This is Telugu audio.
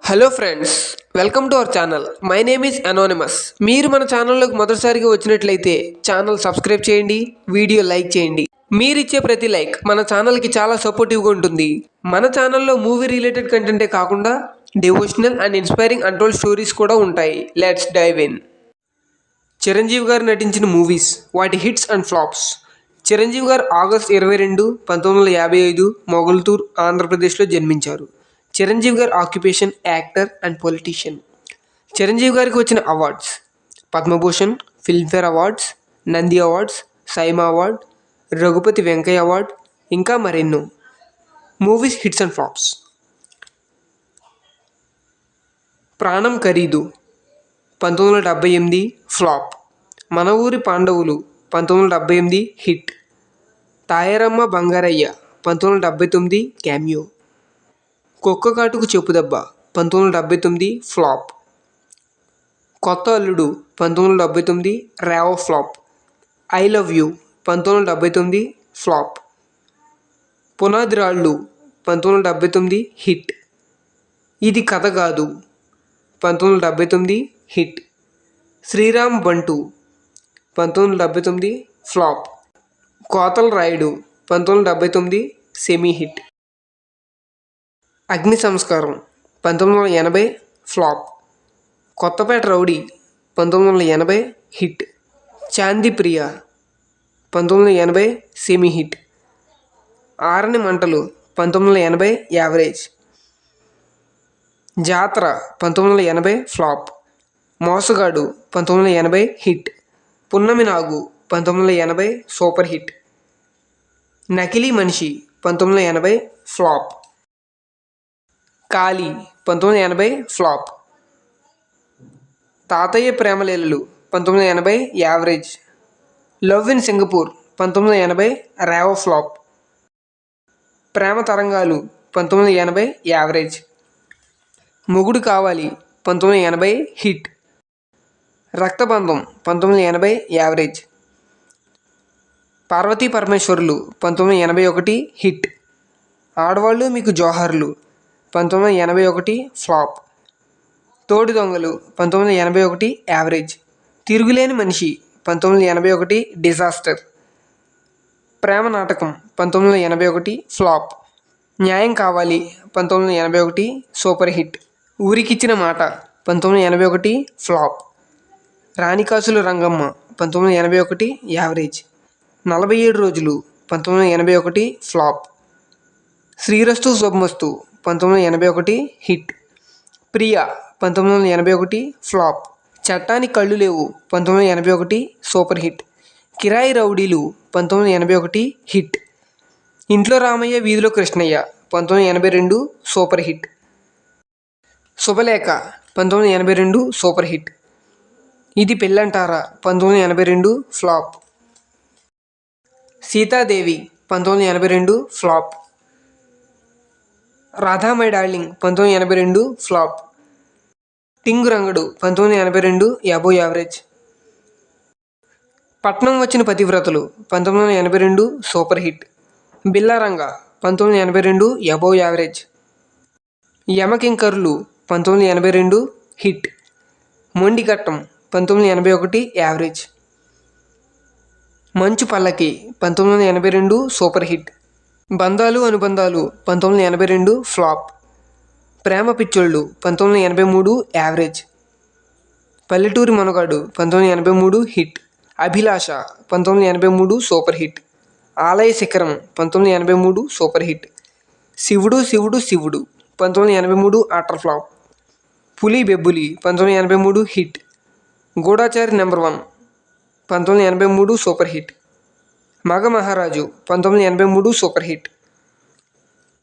Hello friends, welcome to our channel. My name is anonymous. మీరు మన ఛానల్లోకి మొదటిసారిగా వచ్చినట్లయితే ఛానల్ సబ్స్క్రైబ్ చేయండి, వీడియో లైక్ చేయండి. మీరిచ్చే ప్రతి లైక్ మన ఛానల్కి చాలా సపోర్టివ్గా ఉంటుంది. మన ఛానల్లో మూవీ రిలేటెడ్ కంటెంటే కాకుండా devotional and inspiring untold stories కూడా ఉంటాయి. Let's dive in. చిరంజీవి గారు నటించిన మూవీస్, వాటి హిట్స్ అండ్ ఫ్లాప్స్. చిరంజీవి గారు ఆగస్ట్ 22, 1955 మొగల్తూర్, ఆంధ్రప్రదేశ్లో జన్మించారు. చిరంజీవి గారి occupation actor and politician. Chiranjeevi గారికి వచ్చిన awards: Padma Bhushan, Filmfare awards, Nandi awards, SIIMA award, Raghupathi Venkaiah award, ఇంకా మరెన్నో. Movies hits and flops. Pranam Khareedu 1978 flop. మన ఊరి పాండవులు 1978 హిట్. తాయారమ్మ బంగారయ్య 1979 క్యామియో. కుక్క కాటుకు చెప్పుదెబ్బ 1979 ఫ్లాప్. కొత్త అల్లుడు 1979 రేవో flop. I love you 1979 flop. Punadi Rallu 1979 hit. ఇది కథ కాదు 1979 హిట్. శ్రీరామ్ బంటు 1979 ఫ్లాప్. కోతల Rayudu 1979 semi hit. Agni Samskaram 1980 flop. Kothapeta rowdy 1980 hit. Chandi Priya 1980 semi hit. Arani Mantalu 1980 average. జాతర 1980 ఫ్లాప్. మోసగాడు 1980 హిట్. పున్నమి నాగు 1980 సూపర్ హిట్. నకిలీ మనిషి 1980 flop. Kali 1980 flop. Tatayya Premaleelalu 1980 average. Love in Singapore 1980 రేవో ఫ్లాప్. ప్రేమ తరంగాలు 1980 యావరేజ్. మొగుడు కావాలి 1980 హిట్. రక్తబంధం 1980 యావరేజ్. పార్వతీ పరమేశ్వరులు 1981 హిట్. ఆడవాళ్ళు మీకు జోహార్లు 1981 ఫ్లాప్. తోడి దొంగలు 1981 యావరేజ్. తిరుగులేని మనిషి 1981 డిజాస్టర్. ప్రేమ నాటకం 1981 ఫ్లాప్. న్యాయం కావాలి 1981 సూపర్ హిట్. ఊరికిచ్చిన మాట 1981 ఫ్లాప్. రాణికాసులు రంగమ్మ 1981 యావరేజ్. 47 రోజులు 1981 ఫ్లాప్. శ్రీరస్తు శుభమస్తు 1981 హిట్. ప్రియా 1981 ఫ్లాప్. చట్టానికి కళ్ళు లేవు 1981 సూపర్ హిట్. కిరాయి రౌడీలు 1981 hit. Intlo Ramayya Veedhilo Krishnayya 1982 super hit. Subhalekha 1982 super hit. Idi Pellantara 1982 flop. Seethadevi 1982 flop. Radha my darling 1982 flop. Tingu Rangadu 1982 above average. Patnam Vachina Pativratalu 1982 super hit. Billa Ranga 1982 above average. Yamakinkarulu 1982 hit. Mondighatam 1981 average. Manchu Pallaki 1982 super hit. బంధాలు అనుబంధాలు 1982 ఫ్లాప్. ప్రేమ పిచ్చోళ్ళు 1983 యావరేజ్. పల్లెటూరి మనగాడు 1983 హిట్. అభిలాష 1983 సూపర్ హిట్. ఆలయ శిఖరం 1983 సూపర్ హిట్. శివుడు శివుడు శివుడు 1983 utter flop. Puli Bebbuli 1983 hit. Goodachari number 1 1983 super hit. Maga Maharaju 1983 super hit.